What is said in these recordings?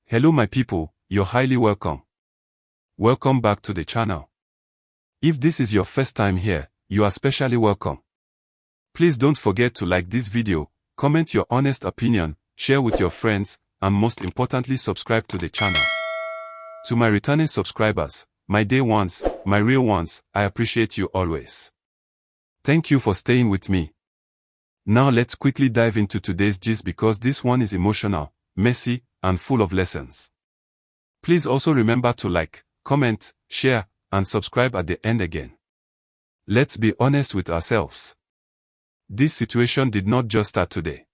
Hello my people, you're highly welcome. Welcome back to the channel. If this is your first time here, you are specially welcome. Please don't forget to like this video, comment your honest opinion, share with your friends, and most importantly subscribe to the channel. To my returning subscribers, my day ones, my real ones, I appreciate you always. Thank you for staying with me. Now let's quickly dive into today's gist because this one is emotional, messy, and full of lessons. Please also remember to like, comment, share, and subscribe at the end again. Let's be honest with ourselves. This situation did not just start today.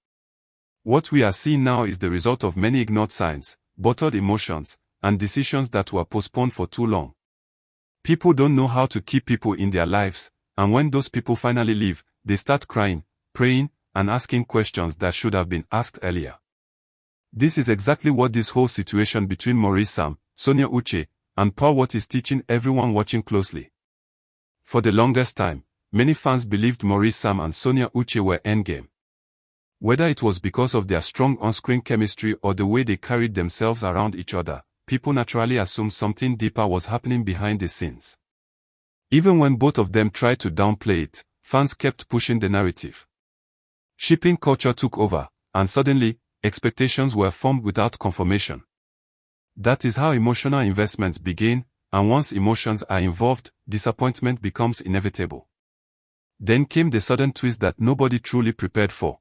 What we are seeing now is the result of many ignored signs, bottled emotions, and decisions that were postponed for too long. People don't know how to keep people in their lives, and when those people finally leave, they start crying, praying, and asking questions that should have been asked earlier. This is exactly what this whole situation between Maurice, Sonia Uche, and Pearl Wat is teaching everyone watching closely. For the longest time, many fans believed Maurice and Sonia Uche were endgame. Whether it was because of their strong on-screen chemistry or the way they carried themselves around each other, people naturally assumed something deeper was happening behind the scenes. Even when both of them tried to downplay it, fans kept pushing the narrative. Shipping culture took over, and suddenly, expectations were formed without confirmation. That is how emotional investments begin, and once emotions are involved, disappointment becomes inevitable. Then came the sudden twist that nobody truly prepared for.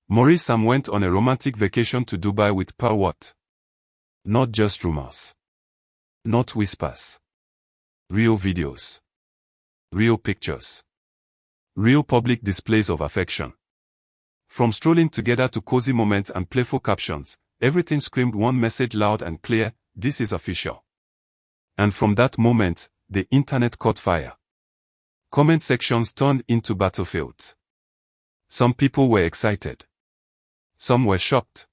Maurice went on a romantic vacation to Dubai with Pearl Wat. Not just rumors. Not whispers. Real videos. Real pictures. Real public displays of affection. From strolling together to cozy moments and playful captions, everything screamed one message loud and clear: this is official. And from that moment, the internet caught fire. Comment sections turned into battlefields. Some people were excited. Some were shocked.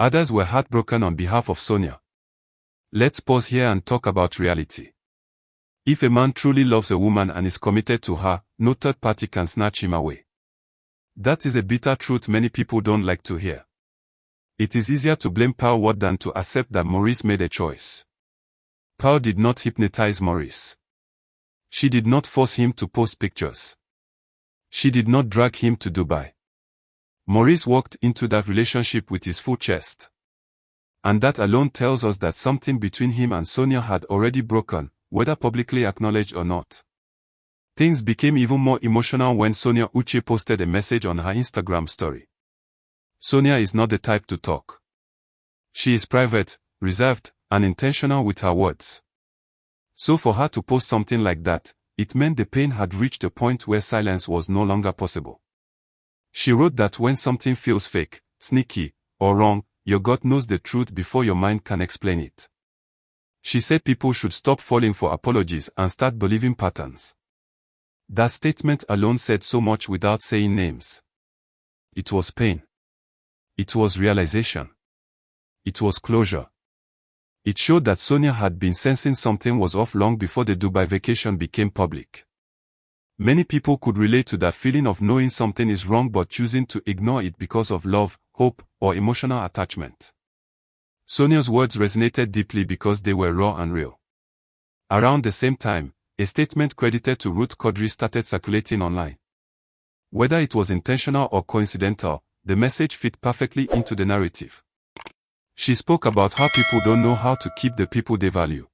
Others were heartbroken on behalf of Sonia. Let's pause here and talk about reality. If a man truly loves a woman and is committed to her, no third party can snatch him away. That is a bitter truth many people don't like to hear. It is easier to blame Pearl Wat than to accept that Maurice made a choice. Pearl did not hypnotize Maurice. She did not force him to post pictures. She did not drag him to Dubai. Maurice walked into that relationship with his full chest. And that alone tells us that something between him and Sonia had already broken, whether publicly acknowledged or not. Things became even more emotional when Sonia Uche posted a message on her Instagram story. Sonia is not the type to talk. She is private, reserved, and intentional with her words. So for her to post something like that, it meant the pain had reached a point where silence was no longer possible. She wrote that when something feels fake, sneaky, or wrong, your gut knows the truth before your mind can explain it. She said people should stop falling for apologies and start believing patterns. That statement alone said so much without saying names. It was pain. It was realization. It was closure. It showed that Sonia had been sensing something was off long before the Dubai vacation became public. Many people could relate to that feeling of knowing something is wrong but choosing to ignore it because of love, hope, or emotional attachment. Sonia's words resonated deeply because they were raw and real. Around the same time, a statement credited to Ruth Kadiri started circulating online. Whether it was intentional or coincidental, the message fit perfectly into the narrative. She spoke about how people don't know how to keep the people they value.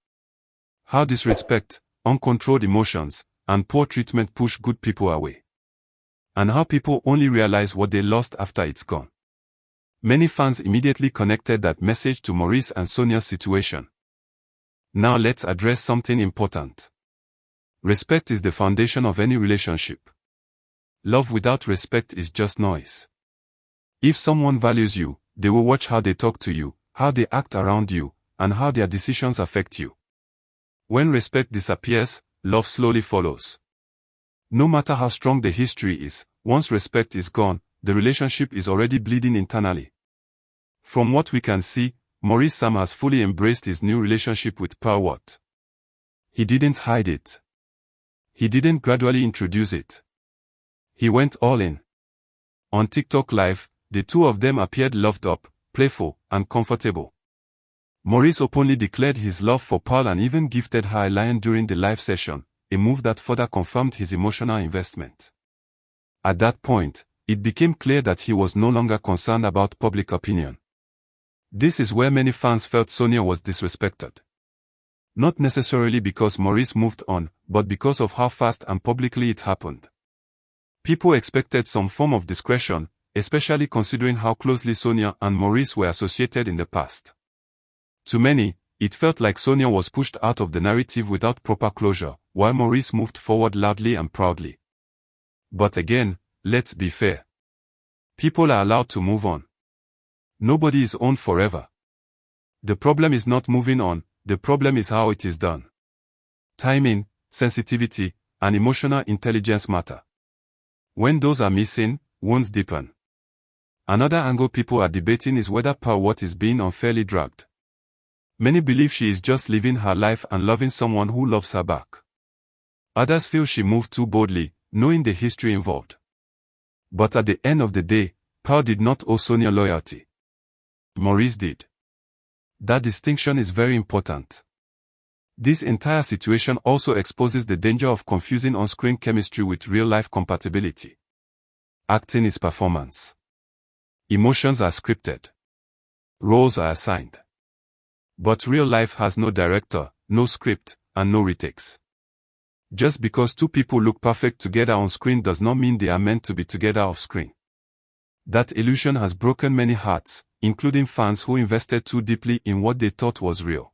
How disrespect, uncontrolled emotions, and poor treatment push good people away. And how people only realize what they lost after it's gone. Many fans immediately connected that message to Maurice and Sonia's situation. Now let's address something important. Respect is the foundation of any relationship. Love without respect is just noise. If someone values you, they will watch how they talk to you, how they act around you, and how their decisions affect you. When respect disappears, love slowly follows. No matter how strong the history is, once respect is gone, the relationship is already bleeding internally. From what we can see, Maurice has fully embraced his new relationship with Pearl Wat. He didn't hide it. He didn't gradually introduce it. He went all in. On TikTok Live, the two of them appeared loved up, playful, and comfortable. Maurice openly declared his love for Pearl and even gifted her a lion during the live session, a move that further confirmed his emotional investment. At that point, it became clear that he was no longer concerned about public opinion. This is where many fans felt Sonia was disrespected. Not necessarily because Maurice moved on, but because of how fast and publicly it happened. People expected some form of discretion, especially considering how closely Sonia and Maurice were associated in the past. To many, it felt like Sonia was pushed out of the narrative without proper closure, while Maurice moved forward loudly and proudly. But again, let's be fair. People are allowed to move on. Nobody is on forever. The problem is not moving on, the problem is how it is done. Timing, sensitivity, and emotional intelligence matter. When those are missing, wounds deepen. Another angle people are debating is whether Pearl Wat is being unfairly dragged. Many believe she is just living her life and loving someone who loves her back. Others feel she moved too boldly, knowing the history involved. But at the end of the day, Pearl did not owe Sonia loyalty. Maurice did. That distinction is very important. This entire situation also exposes the danger of confusing on-screen chemistry with real-life compatibility. Acting is performance. Emotions are scripted. Roles are assigned. But real life has no director, no script, and no retakes. Just because two people look perfect together on screen does not mean they are meant to be together off screen. That illusion has broken many hearts, including fans who invested too deeply in what they thought was real.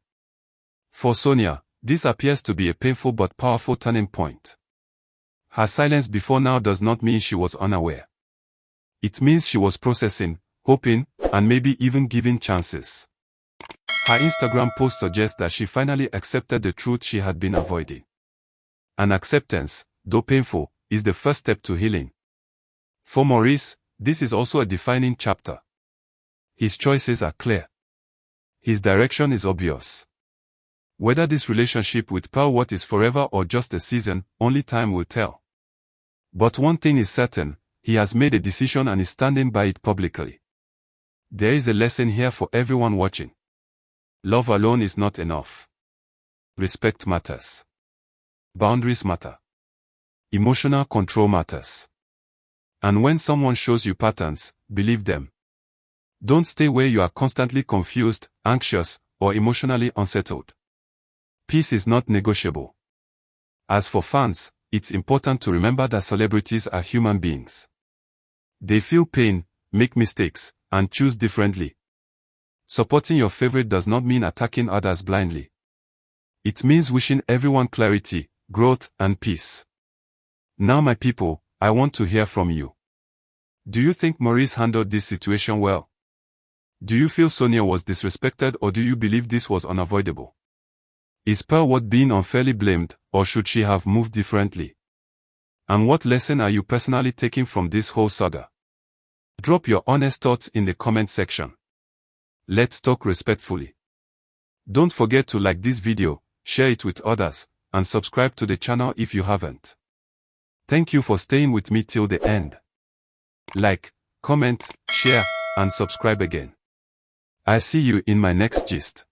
For Sonia, this appears to be a painful but powerful turning point. Her silence before now does not mean she was unaware. It means she was processing, hoping, and maybe even giving chances. Her Instagram post suggests that she finally accepted the truth she had been avoiding. And acceptance, though painful, is the first step to healing. For Maurice, this is also a defining chapter. His choices are clear. His direction is obvious. Whether this relationship with Pearl Wat is forever or just a season, only time will tell. But one thing is certain, he has made a decision and is standing by it publicly. There is a lesson here for everyone watching. Love alone is not enough. Respect matters. Boundaries matter. Emotional control matters. And when someone shows you patterns, believe them. Don't stay where you are constantly confused, anxious, or emotionally unsettled. Peace is not negotiable. As for fans, it's important to remember that celebrities are human beings. They feel pain, make mistakes, and choose differently. Supporting your favorite does not mean attacking others blindly. It means wishing everyone clarity, growth, and peace. Now my people, I want to hear from you. Do you think Maurice handled this situation well? Do you feel Sonia was disrespected, or do you believe this was unavoidable? Is Pearl Wat being unfairly blamed, or should she have moved differently? And what lesson are you personally taking from this whole saga? Drop your honest thoughts in the comment section. Let's talk respectfully. Don't forget to like this video, share it with others, and subscribe to the channel if you haven't. Thank you for staying with me till the end. Like, comment, share, and subscribe again. I'll see you in my next gist.